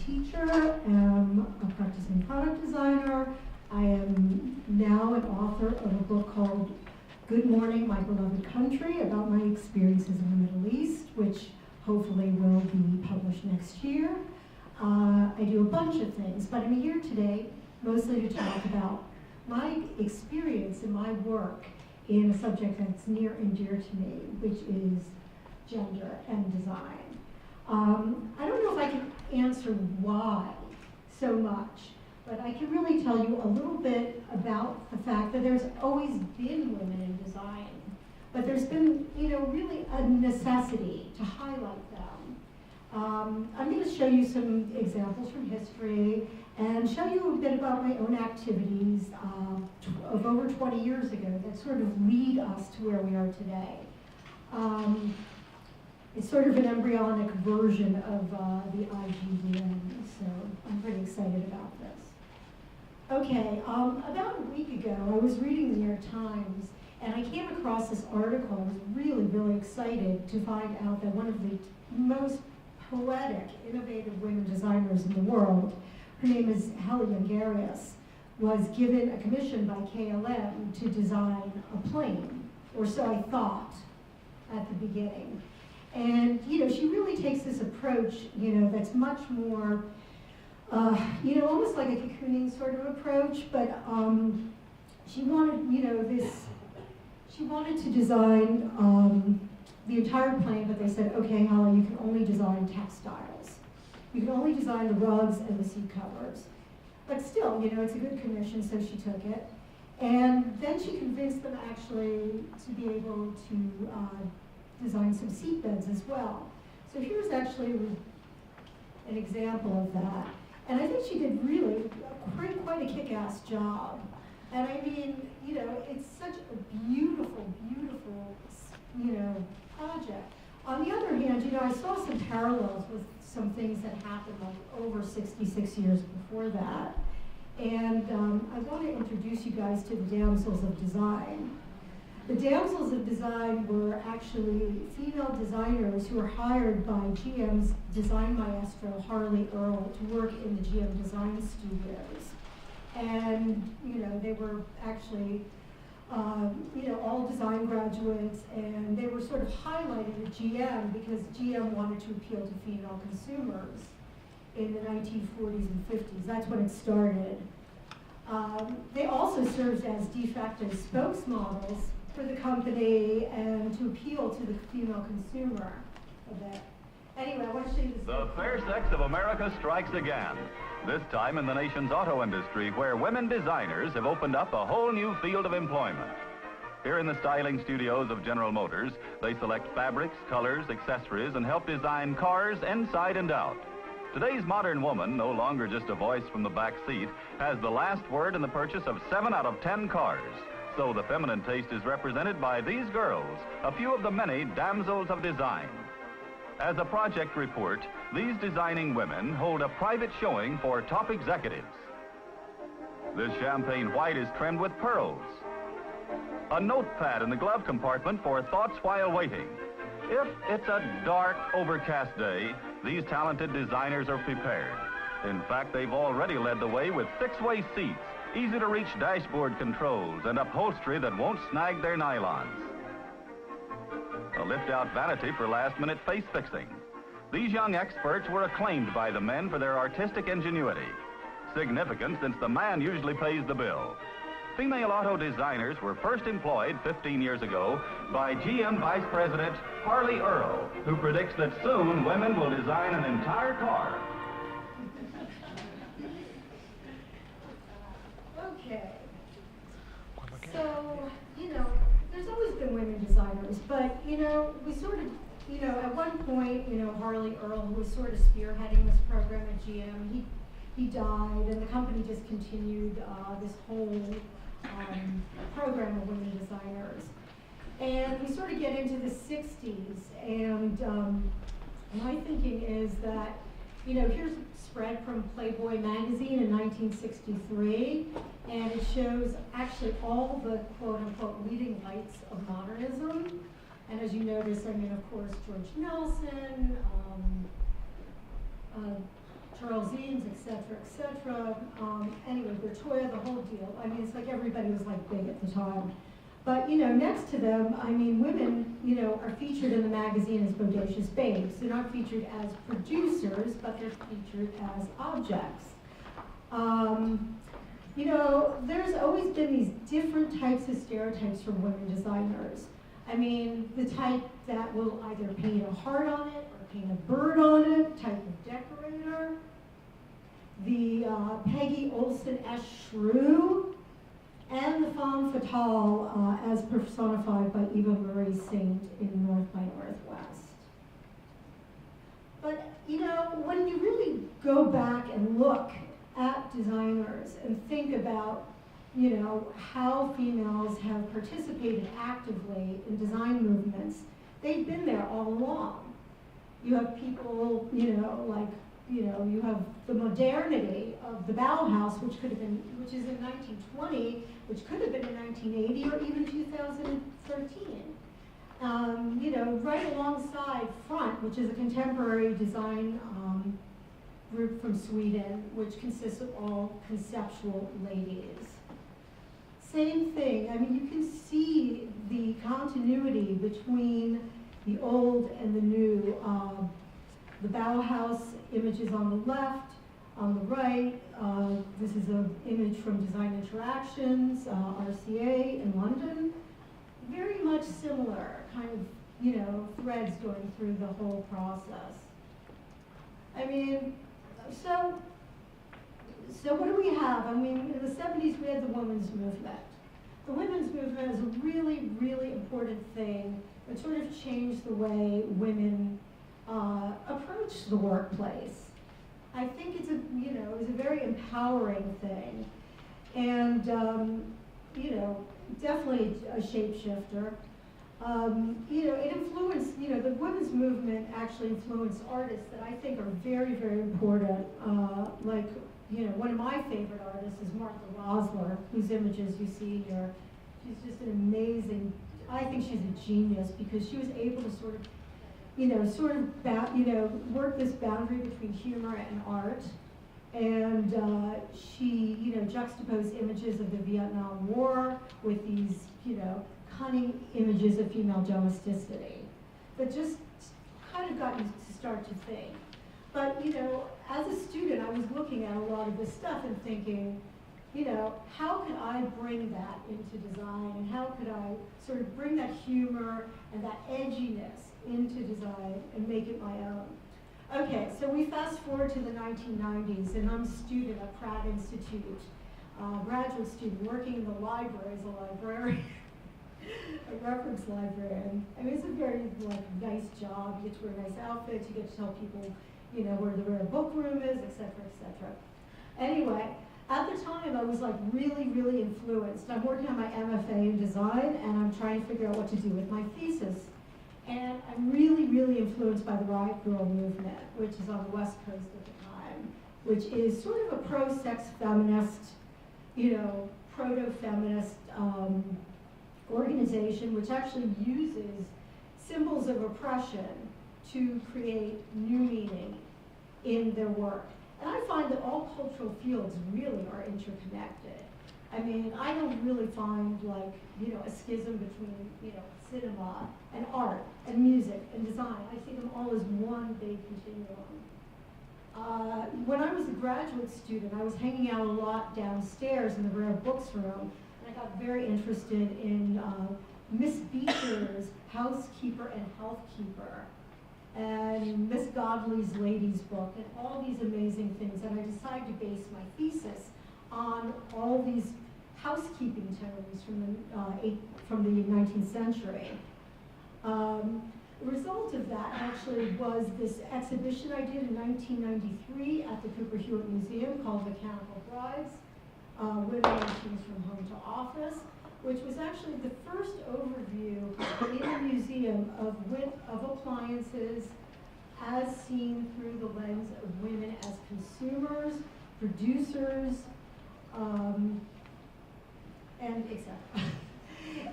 teacher, am a practicing product designer. I am now an author of a book called Good Morning, My Beloved Country, about my experiences in the Middle East, which hopefully will be published next year. I do a bunch of things, but I'm here today mostly to talk about my experience and my work in a subject that's near and dear to me, which is gender and design. I don't know if I can answer why so much, but I can really tell you a little bit about the fact that there's always been women in design, but there's been, really a necessity to highlight them. I'm going to show you some examples from history and show you a bit about my own activities of over 20 years ago that sort of lead us to where we are today. It's sort of an embryonic version of the IGDN, so I'm pretty excited about this. Okay, about a week ago, I was reading the New York Times, and I came across this article. I was really, really excited to find out that one of the most poetic, innovative women designers in the world, her name is Helle Jongerius, was given a commission by KLM to design a plane, or so I thought at the beginning. And, she really takes this approach, that's much more, almost like a cocooning sort of approach, but she wanted, she wanted to design the entire plane, but they said, okay, Helle, you can only design textiles. You can only design the rugs and the seat covers. But still, it's a good commission, so she took it. And then she convinced them actually to be able to design some seat beds as well. So here's actually an example of that. And I think she did really quite a kick-ass job. And I mean, it's such a beautiful, beautiful, project. On the other hand, I saw some parallels with some things that happened like over 66 years before that. And I want to introduce you guys to the damsels of design. The damsels of design were actually female designers who were hired by GM's design maestro, Harley Earl, to work in the GM design studios. And, they were actually, all design graduates, and they were sort of highlighted at GM because GM wanted to appeal to female consumers in the 1940s and 50s. That's when it started. They also served as de facto spokesmodels for the company and to appeal to the female consumer a bit. Anyway, I want to show you this. The fair sex of America strikes again. This time in the nation's auto industry, where women designers have opened up a whole new field of employment. Here in the styling studios of General Motors, they select fabrics, colors, accessories, and help design cars inside and out. Today's modern woman, no longer just a voice from the back seat, has the last word in the purchase of 7 out of 10 cars. So the feminine taste is represented by these girls, a few of the many damsels of design. As a project report, these designing women hold a private showing for top executives. This champagne white is trimmed with pearls. A notepad in the glove compartment for thoughts while waiting. If it's a dark, overcast day, these talented designers are prepared. In fact, they've already led the way with 6-way seats, easy-to-reach dashboard controls, and upholstery that won't snag their nylons. A lift-out vanity for last-minute face fixing. These young experts were acclaimed by the men for their artistic ingenuity. Significant since the man usually pays the bill. Female auto designers were first employed 15 years ago by GM Vice President Harley Earl, who predicts that soon women will design an entire car. Okay. So, there's always been women designers, but, we sort of, at one point, Harley Earl, who was sort of spearheading this program at GM, he died, and the company discontinued this whole program of women designers. And we sort of get into the 60s, and my thinking is that, here's a spread from Playboy magazine in 1963, and it shows actually all the quote-unquote leading lights of modernism. And as you notice, of course, George Nelson, Charles Eames, et cetera, et cetera. Anyway, Bertoya, the whole deal. I mean, it's like everybody was like big at the time. But, you know, next to them, I mean, women, you know, are featured in the magazine as bodacious babes. They're not featured as producers, but they're featured as objects. You know, there's always been these different types of stereotypes for women designers. I mean, the type that will either paint a heart on it or paint a bird on it, type of decorator. The Peggy Olson-esque shrew, and the femme fatale as personified by Eva Marie Saint in North by Northwest. But, you know, when you really go back and look at designers and think about, you know, how females have participated actively in design movements, they've been there all along. You have people, you know, like, you know, you have the modernity of the Bauhaus, which could have been, which is in 1920, which could have been in 1980 or even 2013. You know, right alongside Front, which is a contemporary design group from Sweden, which consists of all conceptual ladies. Same thing, I mean, you can see the continuity between the old and the new. The Bauhaus images on the left, on the right. This is an image from Design Interactions, RCA in London. Very much similar, kind of, you know, threads going through the whole process. I mean, so what do we have? I mean, in the 70s, we had the women's movement. The women's movement is a really, really important thing. It sort of changed the way women approach the workplace. I think it's a, you know, it's a very empowering thing, and you know, definitely a shapeshifter. You know, it influenced, you know, the women's movement actually influenced artists that I think are very, very important. Like, you know, one of my favorite artists is Martha Rosler, whose images you see here. She's just an amazing, I think she's a genius because she was able to sort of, you know, work this boundary between humor and art. And she, you know, juxtaposed images of the Vietnam War with these, you know, cunning images of female domesticity that just kind of got you to start to think. But, you know, as a student, I was looking at a lot of this stuff and thinking, you know, how could I bring that into design, and how could I sort of bring that humor and that edginess into design and make it my own? Okay, so we fast forward to the 1990s, and I'm a student at Pratt Institute, graduate student working in the library as a librarian, a reference librarian. I mean, it's a very nice job. You get to wear nice outfits. You get to tell people, you know, where the rare book room is, et cetera, et cetera. Anyway, at the time, I was really, really influenced. I'm working on my MFA in design, and I'm trying to figure out what to do with my thesis. And I'm really, really influenced by the Riot Girl movement, which is on the West Coast at the time, which is sort of a pro-sex feminist, you know, proto-feminist organization, which actually uses symbols of oppression to create new meaning in their work. And I find that all cultural fields really are interconnected. I mean, I don't really find, like, you know, a schism between, you know, cinema and art and music and design. I see them all as one big continuum. When I was a graduate student, I was hanging out a lot downstairs in the rare books room, and I got very interested in Miss Beecher's Housekeeper and Healthkeeper, and Miss Godley's Ladies Book, and all these amazing things. And I decided to base my thesis on all these housekeeping tomes from the 19th century. The result of that actually was this exhibition I did in 1993 at the Cooper Hewitt Museum called Mechanical Brides, Women and Machines from Home to Office, which was actually the first overview in the museum of appliances as seen through the lens of women as consumers, producers, and etc.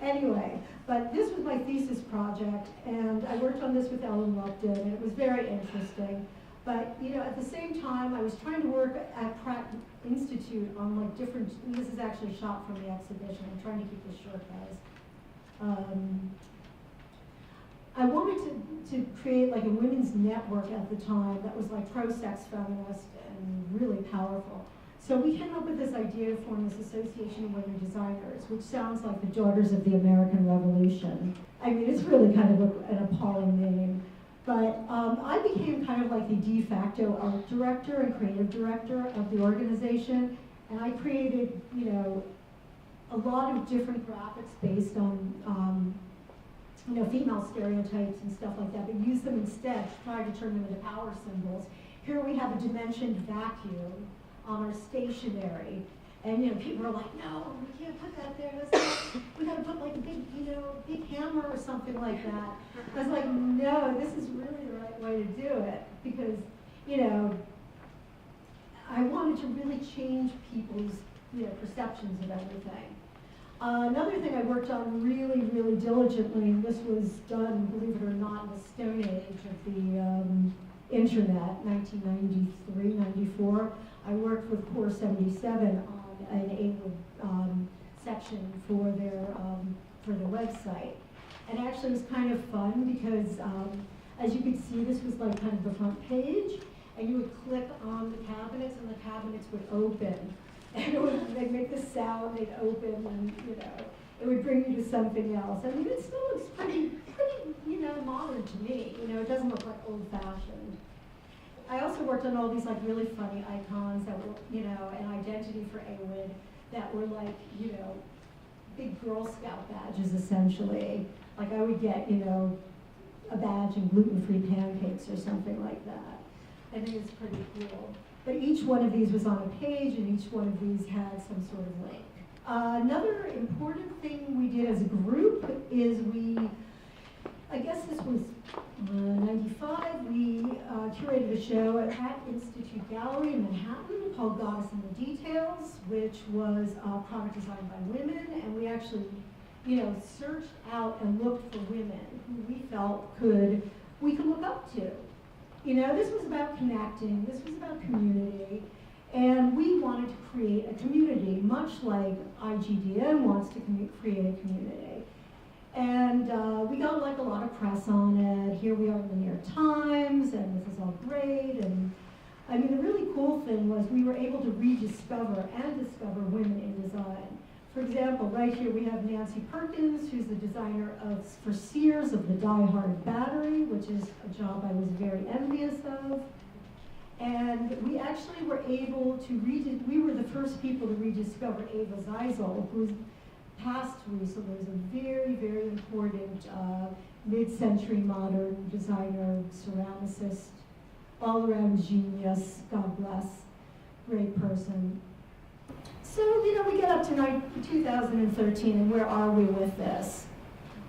Anyway, but this was my thesis project, and I worked on this with Ellen Lupton, and it was very interesting. But at the same time, I was trying to work at Pratt Institute on like different. And this is actually a shot from the exhibition. I'm trying to keep this short, guys. I wanted to create like a women's network at the time that was like pro-sex feminist and really powerful. So we came up with this idea to form this Association of Women Designers, which sounds like the Daughters of the American Revolution. I mean, it's really kind of an appalling name. But I became kind of like the de facto art director and creative director of the organization. And I created, a lot of different graphics based on female stereotypes and stuff like that, but use them instead to try to turn them into power symbols. Here we have a dimensioned vacuum on our stationery, and people are like, no, we can't put that there. We got to put like a big, big hammer or something like that. I was like, no, this is really the right way to do it because, I wanted to really change people's, perceptions of everything. Another thing I worked on really, really diligently, and this was done, believe it or not, in the Stone Age of the internet, 1993, 94. I worked with Core 77 on an AIM section for their website. And actually it was kind of fun because, as you could see, this was like kind of the front page, and you would click on the cabinets, and the cabinets would open. And they'd make the sound, they'd open, and it would bring you to something else. I mean, it still looks pretty, modern to me. It doesn't look like old-fashioned. I also worked on all these like really funny icons that were, an identity for AWID that were like, big Girl Scout badges essentially. Like I would get, a badge and gluten-free pancakes or something like that. I think it's pretty cool. But each one of these was on a page, and each one of these had some sort of link. Another important thing we did as a group is I guess this was 95, we curated a show at Pratt Institute Gallery in Manhattan called Goddess in the Details, which was a product designed by women, and we actually, searched out and looked for women who we felt we could look up to. This was about connecting, this was about community, and we wanted to create a community, much like IGDN wants to create a community. And we got like a lot of press on it. Here we are in the New York Times, and this is all great. And I mean, the really cool thing was we were able to rediscover and discover women in design. For example, right here we have Nancy Perkins, who's the designer for Sears of the Die Hard battery, which is a job I was very envious of. And we actually were able to we were the first people to rediscover Ava Zeisel, who's passed recently, was a very, very important mid-century modern designer, ceramicist, all-around genius, God bless, great person. So, we get up to 2013, and where are we with this?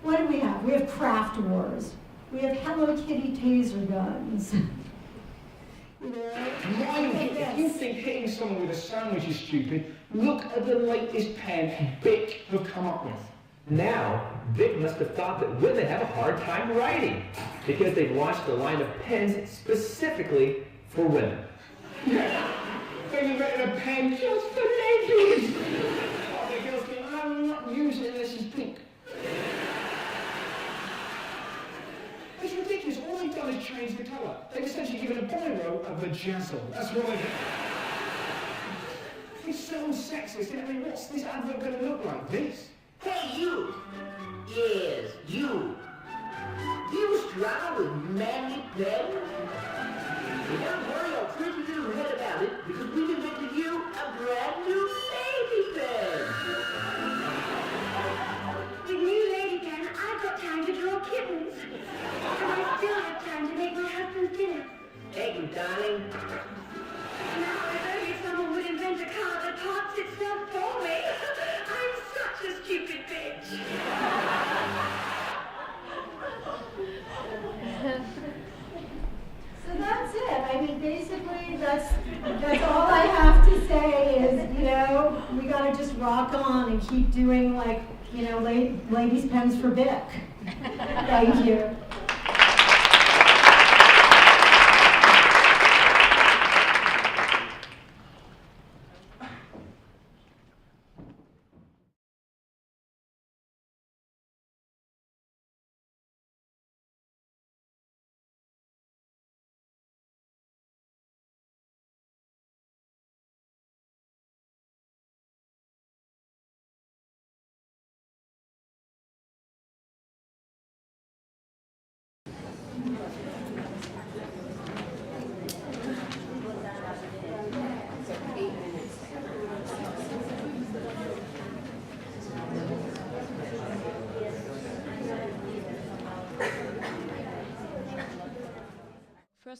What do we have? We have craft wars. We have Hello Kitty taser guns. If you think hitting someone with a sandwich is stupid, look at the latest pen Bic have come up with. Now, Bic must have thought that women have a hard time writing, because they've launched a line of pens specifically for women. They've invented a pen just for ladies. The girls go, I'm not using it unless it's pink. It's ridiculous. All they've done is change the colour. They've essentially given a biro a vajazzle. That's what they've done. It's so sexist. I mean, what's this advert going to look like? This? Hey, you! Yes, you! Do you struggle with manly pen? Well, don't worry, I'll treat you to the head about it, because we've invented you a brand new lady pen! With new lady pen, I've got time to draw kittens. And I still have time to make my husband's dinner. Thank you, darling. Now, if only someone would invent a car that parks itself for me. I'm such a stupid bitch. So that's it. I mean, basically, that's all I have to say is, we got to just rock on and keep doing, like, ladies' pens for Bic. Thank you. First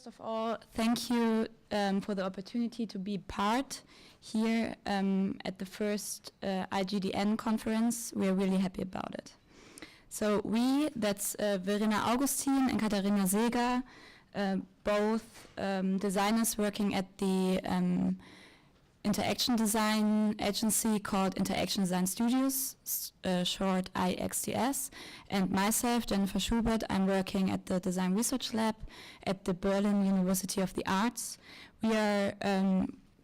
of all, thank you for the opportunity to be part here at the first IGDN conference. We're really happy about it. So we, that's Verena Augustin and Katharina Seeger, both designers working at the interaction design agency called Interaction Design Studios, short IXDS, and myself, Jennifer Schubert. I'm working at the Design Research Lab at the Berlin University of the Arts. We are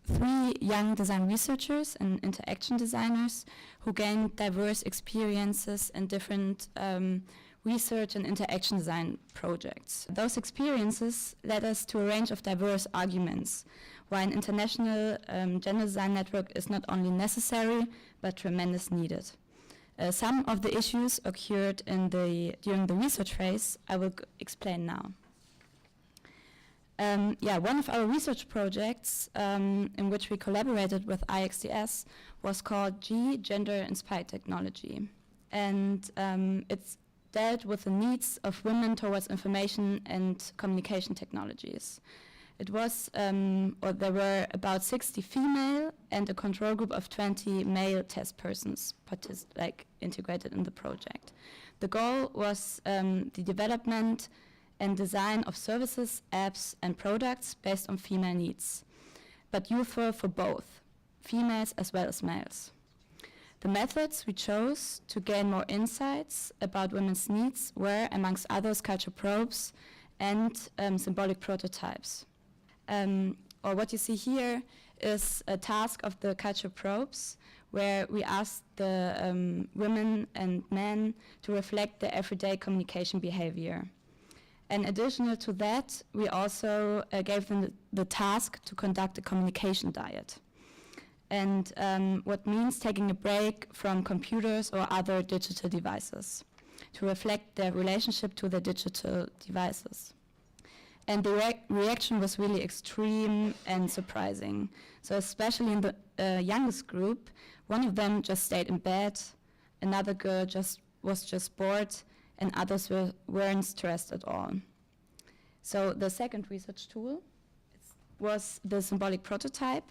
3 young design researchers and interaction designers who gained diverse experiences in different research and interaction design projects. Those experiences led us to a range of diverse arguments why an international gender design network is not only necessary, but tremendous needed. Some of the issues occurred during the research phase. I will explain now. One of our research projects in which we collaborated with IXDS was called Gender Inspired Technology. And it's dealt with the needs of women towards information and communication technologies. It was, there were about 60 female and a control group of 20 male test persons integrated in the project. The goal was the development and design of services, apps, and products based on female needs, but useful for both females as well as males. The methods we chose to gain more insights about women's needs were, amongst others, culture probes and symbolic prototypes. Or what you see here is a task of the culture probes, where we asked the women and men to reflect their everyday communication behavior. And additional to that, we also gave them the task to conduct a communication diet. And what means taking a break from computers or other digital devices to reflect their relationship to the digital devices. And the reaction was really extreme and surprising. So especially in the youngest group, one of them just stayed in bed, another girl was just bored, and others weren't stressed at all. So the second research tool was the symbolic prototype,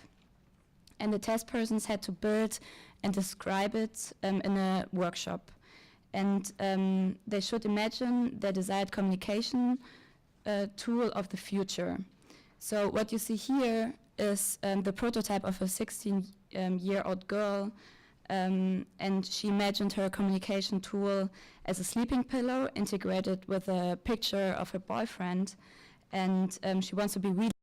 and the test persons had to build and describe it in a workshop. And they should imagine their desired communication tool of the future. So what you see here is the prototype of a 16-year-old girl, and she imagined her communication tool as a sleeping pillow integrated with a picture of her boyfriend, and she wants to be really